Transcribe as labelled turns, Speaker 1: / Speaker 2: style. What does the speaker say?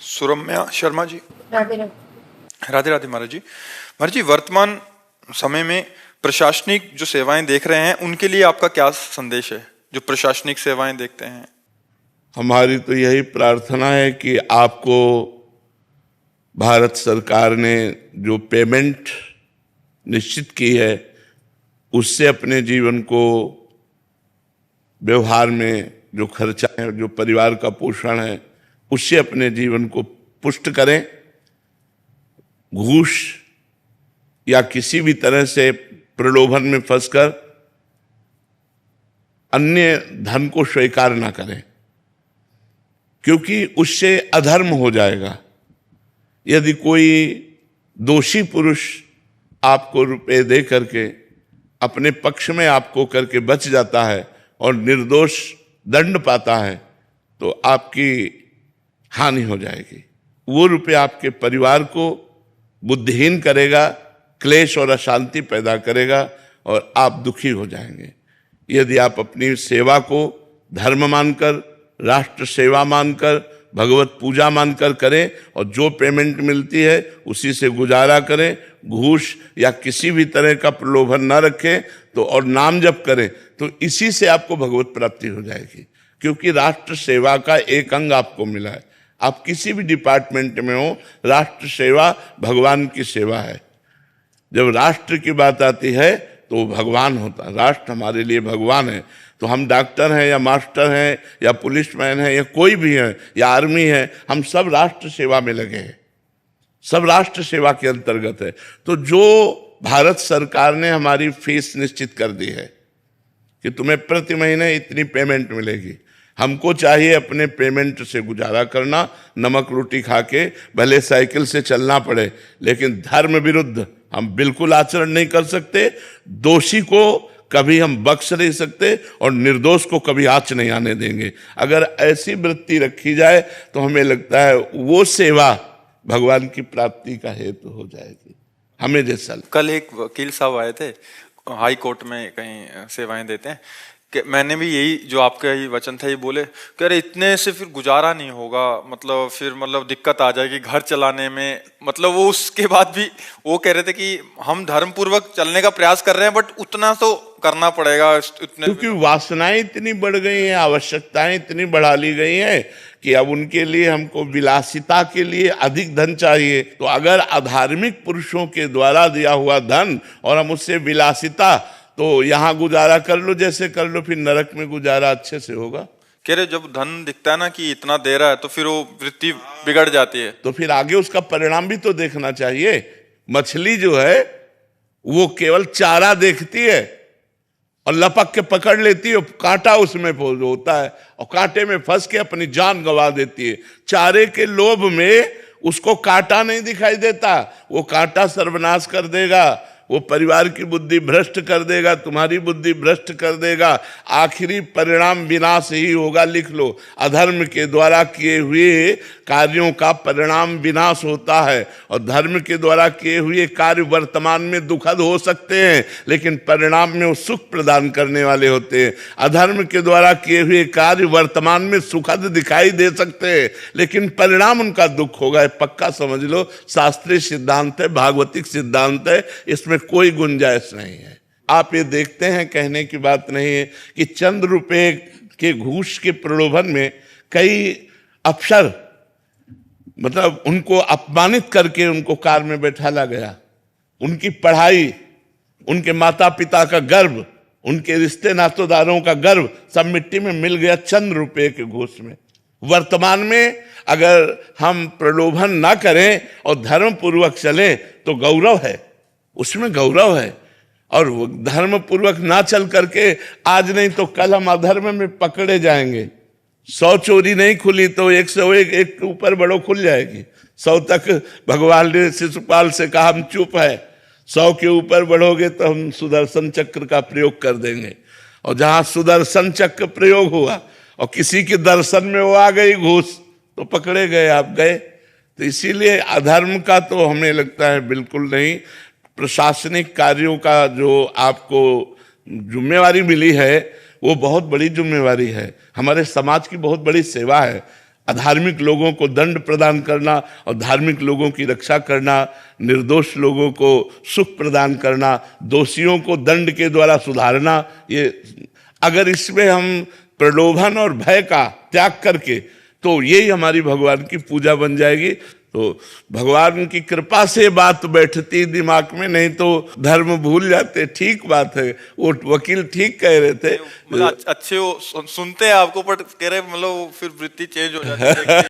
Speaker 1: सुरम्या शर्मा जी।
Speaker 2: राधे राधे।
Speaker 1: राधे राधे महाराज जी। महाराज जी, वर्तमान समय में प्रशासनिक जो सेवाएं देख रहे हैं उनके लिए आपका क्या संदेश है, जो प्रशासनिक सेवाएं देखते हैं?
Speaker 3: हमारी तो यही प्रार्थना है कि आपको भारत सरकार ने जो पेमेंट निश्चित की है उससे अपने जीवन को, व्यवहार में जो खर्चा है, जो परिवार का पोषण है, उससे अपने जीवन को पुष्ट करें। घूस या किसी भी तरह से प्रलोभन में फंसकर अन्य धन को स्वीकार ना करें, क्योंकि उससे अधर्म हो जाएगा। यदि कोई दोषी पुरुष आपको रुपए दे करके अपने पक्ष में आपको करके बच जाता है और निर्दोष दंड पाता है, तो आपकी हानि हो जाएगी। वो रुपए आपके परिवार को बुद्धिहीन करेगा, क्लेश और अशांति पैदा करेगा और आप दुखी हो जाएंगे। यदि आप अपनी सेवा को धर्म मानकर, राष्ट्र सेवा मानकर, भगवत पूजा मानकर करें और जो पेमेंट मिलती है उसी से गुजारा करें, घूस या किसी भी तरह का प्रलोभन न रखें, तो और नाम जप करें, तो इसी से आपको भगवत प्राप्ति हो जाएगी। क्योंकि राष्ट्र सेवा का एक अंग आपको मिला है। आप किसी भी डिपार्टमेंट में हो, राष्ट्र सेवा भगवान की सेवा है। जब राष्ट्र की बात आती है तो वो भगवान होता है। राष्ट्र हमारे लिए भगवान है। तो हम डॉक्टर हैं या मास्टर हैं या पुलिसमैन हैं या कोई भी है या आर्मी है, हम सब राष्ट्र सेवा में लगे हैं, सब राष्ट्र सेवा के अंतर्गत है। तो जो भारत सरकार ने हमारी फीस निश्चित कर दी है कि तुम्हें प्रति महीने इतनी पेमेंट मिलेगी, हमको चाहिए अपने पेमेंट से गुजारा करना, नमक रोटी खा के, भले साइकिल से चलना पड़े, लेकिन धर्म विरुद्ध हम बिल्कुल आचरण नहीं कर सकते। दोषी को कभी हम बख्श नहीं सकते और निर्दोष को कभी आँच नहीं आने देंगे। अगर ऐसी वृत्ति रखी जाए तो हमें लगता है वो सेवा भगवान की प्राप्ति का हेतु हो जाएगी। हमें जैसा
Speaker 1: कल एक वकील साहब आए थे, हाई कोर्ट में कहीं सेवाएं देते हैं, कि मैंने भी यही जो आपका ये वचन था ये बोले कि अरे इतने से फिर गुजारा नहीं होगा, मतलब फिर मतलब दिक्कत आ जाएगी घर चलाने में। मतलब वो उसके बाद भी वो कह रहे थे कि हम धर्म पूर्वक चलने का प्रयास कर रहे हैं, बट उतना तो करना पड़ेगा इतने,
Speaker 3: क्योंकि वासनाएं इतनी बढ़ गई हैं, आवश्यकताएं इतनी बढ़ा ली गई हैं कि अब उनके लिए हमको विलासिता के लिए अधिक धन चाहिए। तो अगर अधार्मिक पुरुषों के द्वारा दिया हुआ धन और हम उससे विलासिता, तो यहाँ गुजारा कर लो जैसे कर लो, फिर नरक में गुजारा अच्छे से होगा।
Speaker 1: कह रहे जब धन दिखता है ना कि इतना दे रहा है तो फिर वो वृत्ति बिगड़ जाती है।
Speaker 3: तो फिर आगे उसका परिणाम भी तो देखना चाहिए। मछली जो है वो केवल चारा देखती है और लपक के पकड़ लेती है, कांटा उसमें होता है और कांटे में फंस के अपनी जान गंवा देती है। चारे के लोभ में उसको कांटा नहीं दिखाई देता, वो कांटा सर्वनाश कर देगा, वो परिवार की बुद्धि भ्रष्ट कर देगा, तुम्हारी बुद्धि भ्रष्ट कर देगा। आखिरी परिणाम विनाश ही होगा। लिख लो, अधर्म के द्वारा किए हुए कार्यों का परिणाम विनाश होता है और धर्म के द्वारा किए हुए कार्य वर्तमान में दुखद हो सकते हैं, लेकिन परिणाम में वो सुख प्रदान करने वाले होते हैं। अधर्म के द्वारा किए हुए कार्य वर्तमान में सुखद दिखाई दे सकते हैं, लेकिन परिणाम उनका दुख होगा। पक्का समझ लो, शास्त्रीय सिद्धांत है, भागवतिक सिद्धांत है, इसमें कोई गुंजाइश नहीं है। आप ये देखते हैं, कहने की बात नहीं है कि चंद रुपए के घूस के प्रलोभन में कई अफसर, मतलब उनको अपमानित करके उनको कार में बैठाला गया। उनकी पढ़ाई, उनके माता पिता का गर्व, उनके रिश्ते नातेदारों का गर्व सब मिट्टी में मिल गया चंद रुपए के घूस में। वर्तमान में अगर हम प्रलोभन ना करें और धर्म पूर्वक चलें तो गौरव है, उसमें गौरव है। और धर्म पूर्वक ना चल करके आज नहीं तो कल हम अधर्म में पकड़े जाएंगे। 100 चोरी नहीं खुली तो 101 एक के ऊपर बड़ो खुल जाएगी। 100 तक भगवान ने शिशुपाल से कहा हम चुप है, 100 के ऊपर बढ़ोगे तो हम सुदर्शन चक्र का प्रयोग कर देंगे। और जहां सुदर्शन चक्र प्रयोग हुआ और किसी के दर्शन में वो आ गई घूस, तो पकड़े गए, आप गए। तो इसीलिए अधर्म का तो हमें लगता है बिल्कुल नहीं। प्रशासनिक कार्यों का जो आपको जिम्मेवारी मिली है वो बहुत बड़ी जिम्मेवारी है, हमारे समाज की बहुत बड़ी सेवा है। अधार्मिक लोगों को दंड प्रदान करना और धार्मिक लोगों की रक्षा करना, निर्दोष लोगों को सुख प्रदान करना, दोषियों को दंड के द्वारा सुधारना, ये अगर इसमें हम प्रलोभन और भय का त्याग करके, तो यही हमारी भगवान की पूजा बन जाएगी। तो भगवान की कृपा से बात बैठती दिमाग में, नहीं तो धर्म भूल जाते। ठीक बात है, वो वकील ठीक कह रहे थे।
Speaker 1: मतलब अच्छे वो सुनते हैं आपको, पर कह रहे मतलब फिर वृत्ति चेंज हो जाती है।